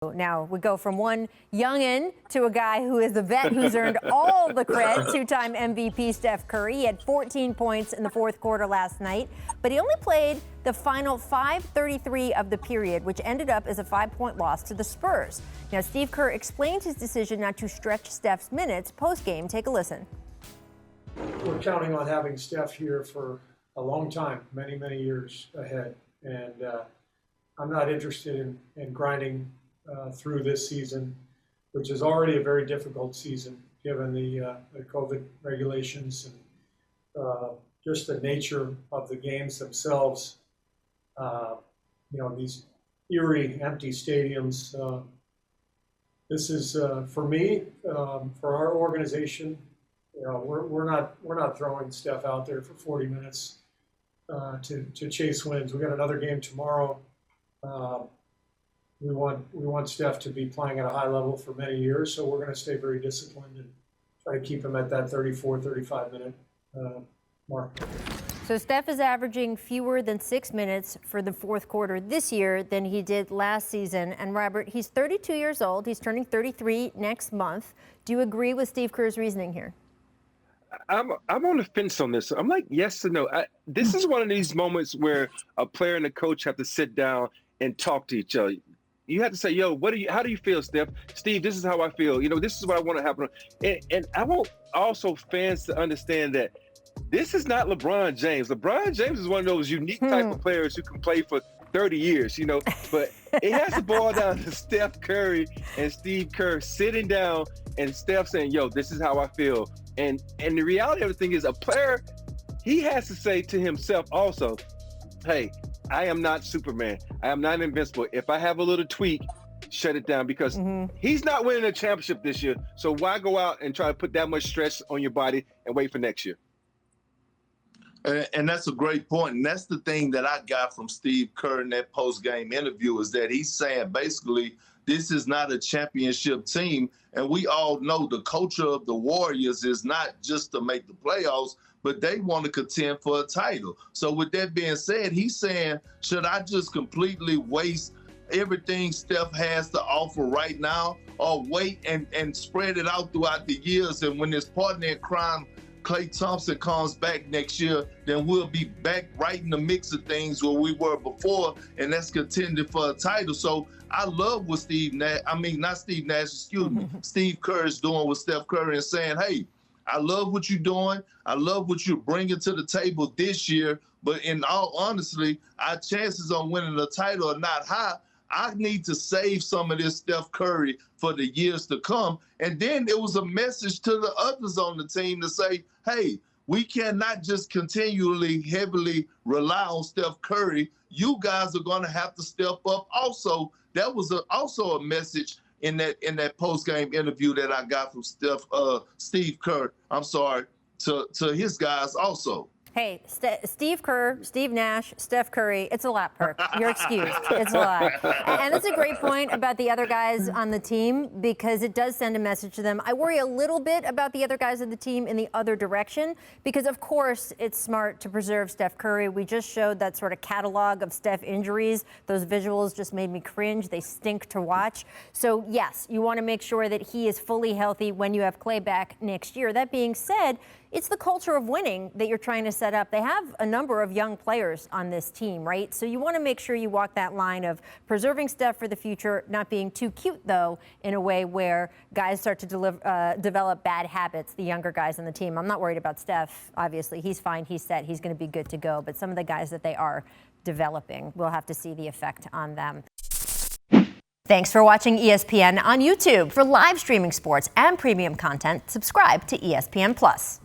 Now we go from one youngin' to a guy who is a vet who's earned all the cred, two-time MVP Steph Curry. He had 14 points in the fourth quarter last night, but he only played the final 5:33 of the period, which ended up as a 5-point loss to the Spurs. Now Steve Kerr explained his decision not to stretch Steph's minutes post-game. Take a listen. We're counting on having Steph here for a long time, many, many years ahead, and I'm not interested in grinding through this season, which is already a very difficult season given the COVID regulations and just the nature of the games themselves. These eerie, empty stadiums. This is for me, for our organization. We're not throwing Steph out there for 40 minutes to chase wins. We got another game tomorrow. We want Steph to be playing at a high level for many years, so we're going to stay very disciplined and try to keep him at that 34, 35-minute mark. So Steph is averaging fewer than 6 minutes for the fourth quarter this year than he did last season. And Robert, he's 32 years old. He's turning 33 next month. Do you agree with Steve Kerr's reasoning here? I'm on the fence on this. I'm like, yes or no. This is one of these moments where a player and a coach have to sit down and talk to each other. You have to say, yo, how do you feel, Steph? Steve, this is how I feel. This is what I want to happen. And I want also fans to understand that this is not LeBron James. LeBron James is one of those unique type of players who can play for 30 years, but it has to boil down to Steph Curry and Steve Kerr sitting down and Steph saying, yo, this is how I feel. And the reality of the thing is a player, he has to say to himself also, hey, I am not Superman. I am not invincible. If I have a little tweak, shut it down, because he's not winning a championship this year. So why go out and try to put that much stress on your body and wait for next year? And that's a great point. And that's the thing that I got from Steve Kerr in that post-game interview, is that he's saying basically this is not a championship team. And we all know the culture of the Warriors is not just to make the playoffs, but they want to contend for a title. So with that being said, he's saying, should I just completely waste everything Steph has to offer right now, or wait and spread it out throughout the years? And when his partner in crime, Klay Thompson, comes back next year, then we'll be back right in the mix of things where we were before, and that's contending for a title. So I love what Steve Kerr is doing with Steph Curry and saying, hey, I love what you're doing. I love what you're bringing to the table this year. But in all honesty, our chances on winning the title are not high. I need to save some of this Steph Curry for the years to come. And then it was a message to the others on the team to say, hey, we cannot just continually heavily rely on Steph Curry. You guys are going to have to step up also. That was also a message in that post-game interview that I got from Steve Kerr, to his guys also. Hey, Steve Kerr, Steve Nash, Steph Curry, it's a lot, Perk. You're excused. It's a lot. And that's a great point about the other guys on the team, because it does send a message to them. I worry a little bit about the other guys on the team in the other direction, because, of course, it's smart to preserve Steph Curry. We just showed that sort of catalog of Steph injuries. Those visuals just made me cringe. They stink to watch. So, yes, you want to make sure that he is fully healthy when you have Klay back next year. That being said, it's the culture of winning that you're trying to set up. They have a number of young players on this team, right? So you want to make sure you walk that line of preserving Steph for the future, not being too cute, though, in a way where guys start to develop bad habits, the younger guys on the team. I'm not worried about Steph, obviously. He's fine. He's set. He's going to be good to go. But some of the guys that they are developing, we'll have to see the effect on them. Thanks for watching ESPN on YouTube. For live streaming sports and premium content, subscribe to ESPN+.